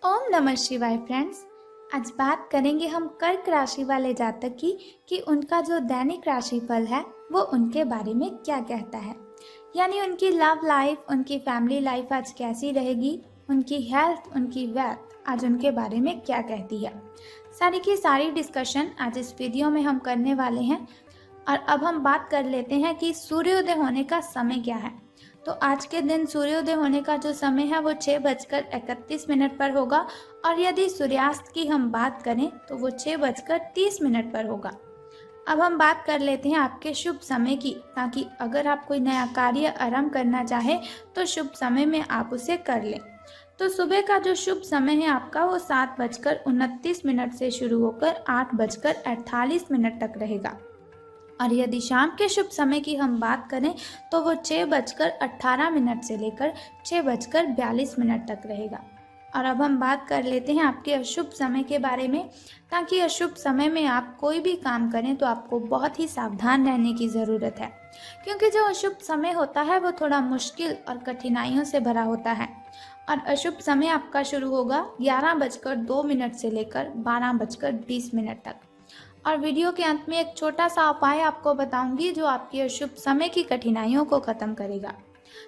ओम नमः शिवाय फ्रेंड्स। आज बात करेंगे हम कर्क राशि वाले जातक की कि उनका जो दैनिक राशिफल है वो उनके बारे में क्या कहता है। यानी उनकी लव लाइफ, उनकी फैमिली लाइफ आज कैसी रहेगी, उनकी हेल्थ, उनकी वेल्थ आज उनके बारे में क्या कहती है। सारी की सारी डिस्कशन आज इस वीडियो में हम करने वाले हैं। और अब हम बात कर लेते हैं कि सूर्योदय होने का समय क्या है। तो आज के दिन सूर्योदय होने का जो समय है वो 6:31 पर होगा और यदि सूर्यास्त की हम बात करें तो वो 6:30 पर होगा। अब हम बात कर लेते हैं आपके शुभ समय की, ताकि अगर आप कोई नया कार्य आरंभ करना चाहे तो शुभ समय में आप उसे कर लें। तो सुबह का जो शुभ समय है आपका वो 7:29 से शुरू होकर 8:48 तक रहेगा। और यदि शाम के शुभ समय की हम बात करें तो वो 6:18 से लेकर 6:42 तक रहेगा। और अब हम बात कर लेते हैं आपके अशुभ समय के बारे में, ताकि अशुभ समय में आप कोई भी काम करें तो आपको बहुत ही सावधान रहने की ज़रूरत है, क्योंकि जो अशुभ समय होता है वो थोड़ा मुश्किल और कठिनाइयों से भरा होता है। और अशुभ समय आपका शुरू होगा 11:02 से लेकर 12:20 तक। और वीडियो के अंत में एक छोटा सा उपाय आपको बताऊंगी जो आपकी अशुभ समय की कठिनाइयों को खत्म करेगा।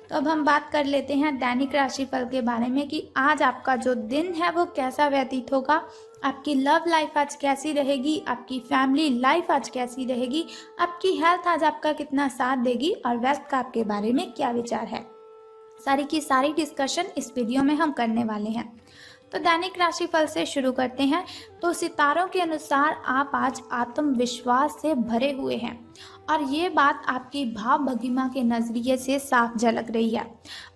तो अब हम बात कर लेते हैं दैनिक राशिफल के बारे में कि आज आपका जो दिन है वो कैसा व्यतीत होगा, आपकी लव लाइफ आज कैसी रहेगी, आपकी फैमिली लाइफ आज कैसी रहेगी, आपकी हेल्थ आज आपका कितना साथ देगी और वेल्थ का आपके बारे में क्या विचार है। सारी की सारी डिस्कशन इस वीडियो में हम करने वाले हैं। तो दैनिक राशिफल से शुरू करते हैं। तो सितारों के अनुसार आप आज आत्मविश्वास से भरे हुए हैं और ये बात आपकी भाव भंगिमा के नज़रिए से साफ झलक रही है।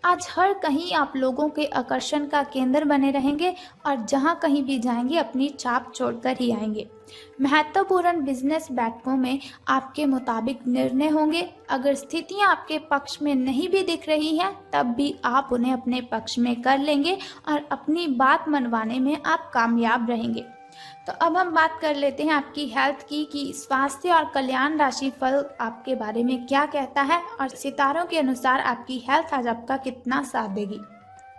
आज हर कहीं आप लोगों के आकर्षण का केंद्र बने रहेंगे और जहां कहीं भी जाएंगे अपनी छाप छोड़कर ही आएंगे। महत्वपूर्ण बिजनेस बैठकों में आपके मुताबिक निर्णय होंगे। अगर स्थितियां आपके पक्ष में नहीं भी दिख रही हैं तब भी आप उन्हें अपने पक्ष में कर लेंगे और अपनी बात मनवाने में आप कामयाब रहेंगे। तो अब हम बात कर लेते हैं आपकी हेल्थ की कि स्वास्थ्य और कल्याण राशिफल आपके बारे में क्या कहता है और सितारों के अनुसार आपकी हेल्थ आज आपका कितना साथ देगी।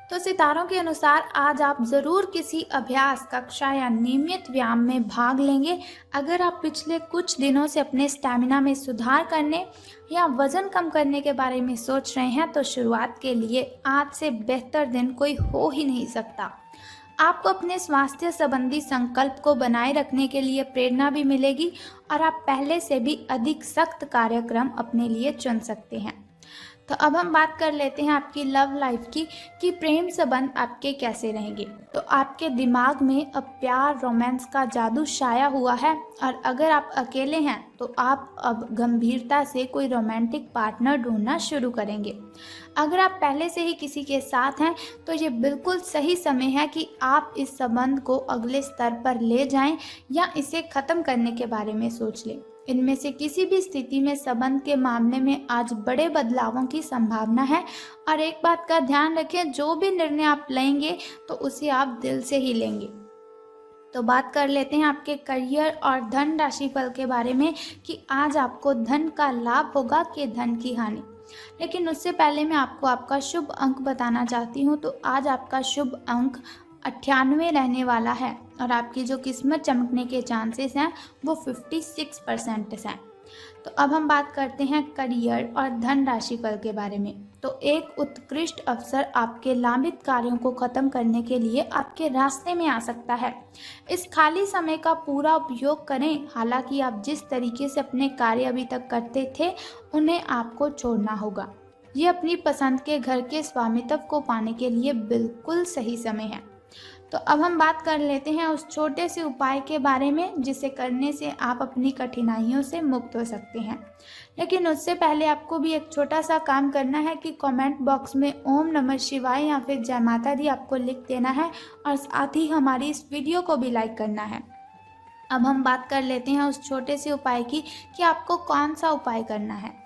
तो सितारों के अनुसार आज आप ज़रूर किसी अभ्यास कक्षा या नियमित व्यायाम में भाग लेंगे। अगर आप पिछले कुछ दिनों से अपने स्टैमिना में सुधार करने या वज़न कम करने के बारे में सोच रहे हैं तो शुरुआत के लिए आज से बेहतर दिन कोई हो ही नहीं सकता। आपको अपने स्वास्थ्य संबंधी संकल्प को बनाए रखने के लिए प्रेरणा भी मिलेगी और आप पहले से भी अधिक सख्त कार्यक्रम अपने लिए चुन सकते हैं। तो अब हम बात कर लेते हैं आपकी लव लाइफ की कि प्रेम संबंध आपके कैसे रहेंगे। तो आपके दिमाग में अब प्यार रोमांस का जादू छाया हुआ है और अगर आप अकेले हैं तो आप अब गंभीरता से कोई रोमांटिक पार्टनर ढूंढना शुरू करेंगे। अगर आप पहले से ही किसी के साथ हैं तो ये बिल्कुल सही समय है कि आप इस संबंध को अगले स्तर पर ले जाएं या इसे ख़त्म करने के बारे में सोच लें। इनमें से किसी भी स्थिति में संबंध के मामले में आज बड़े बदलावों की संभावना है। और एक बात का ध्यान रखें, जो भी निर्णय आप लेंगे तो उसे आप दिल से ही लेंगे। तो बात कर लेते हैं आपके करियर और धन राशिफल के बारे में कि आज आपको धन का लाभ होगा कि धन की हानि। लेकिन उससे पहले मैं आपको आपका शुभ अंक बताना चाहती हूँ। तो आज आपका शुभ अंक 98 रहने वाला है और आपकी जो किस्मत चमकने के चांसेस हैं वो 56% हैं। तो अब हम बात करते हैं करियर और धन राशिफल के बारे में। तो एक उत्कृष्ट अवसर आपके लंबित कार्यों को खत्म करने के लिए आपके रास्ते में आ सकता है। इस खाली समय का पूरा उपयोग करें। हालांकि आप जिस तरीके से अपने कार्य अभी तक करते थे उन्हें आपको छोड़ना होगा। ये अपनी पसंद के घर के स्वामित्व को पाने के लिए बिल्कुल सही समय है। तो अब हम बात कर लेते हैं उस छोटे से उपाय के बारे में जिसे करने से आप अपनी कठिनाइयों से मुक्त हो सकते हैं। लेकिन उससे पहले आपको भी एक छोटा सा काम करना है कि कमेंट बॉक्स में ओम नमः शिवाय या फिर जय माता दी आपको लिख देना है और साथ ही हमारी इस वीडियो को भी लाइक करना है। अब हम बात कर लेते हैं उस छोटे से उपाय की कि आपको कौन सा उपाय करना है।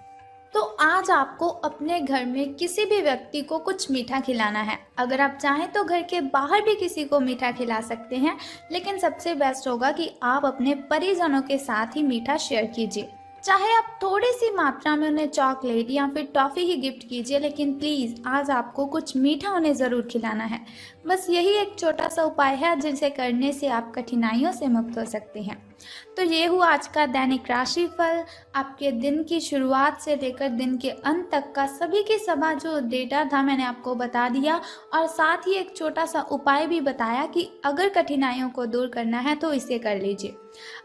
तो आज आपको अपने घर में किसी भी व्यक्ति को कुछ मीठा खिलाना है। अगर आप चाहें तो घर के बाहर भी किसी को मीठा खिला सकते हैं, लेकिन सबसे बेस्ट होगा कि आप अपने परिजनों के साथ ही मीठा शेयर कीजिए। चाहे आप थोड़ी सी मात्रा में उन्हें चॉकलेट या फिर टॉफ़ी ही गिफ्ट कीजिए, लेकिन प्लीज़ आज आपको कुछ मीठा उन्हें ज़रूर खिलाना है। बस यही एक छोटा सा उपाय है जिसे करने से आप कठिनाइयों से मुक्त हो सकते हैं। तो ये हुआ आज का दैनिक राशिफल। आपके दिन की शुरुआत से लेकर दिन के अंत तक का सभी के सभा जो डेटा था मैंने आपको बता दिया, और साथ ही एक छोटा सा उपाय भी बताया कि अगर कठिनाइयों को दूर करना है तो इसे कर लीजिए।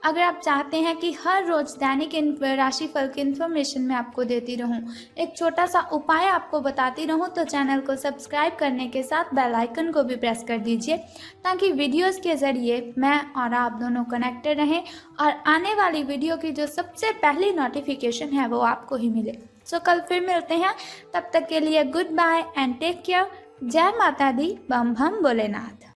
अगर आप चाहते हैं कि हर रोज़ दैनिक राशिफल की इन्फॉर्मेशन मैं आपको देती रहूं, एक छोटा सा उपाय आपको बताती रहूं, तो चैनल को सब्सक्राइब करने के साथ बेल आइकन को भी प्रेस कर दीजिए, ताकि वीडियोस के ज़रिए मैं और आप दोनों कनेक्टेड रहें और आने वाली वीडियो की जो सबसे पहली नोटिफिकेशन है वो आपको ही मिले। सो कल फिर मिलते हैं, तब तक के लिए goodbye and take care. जय माता दी, बम बम भोलेनाथ।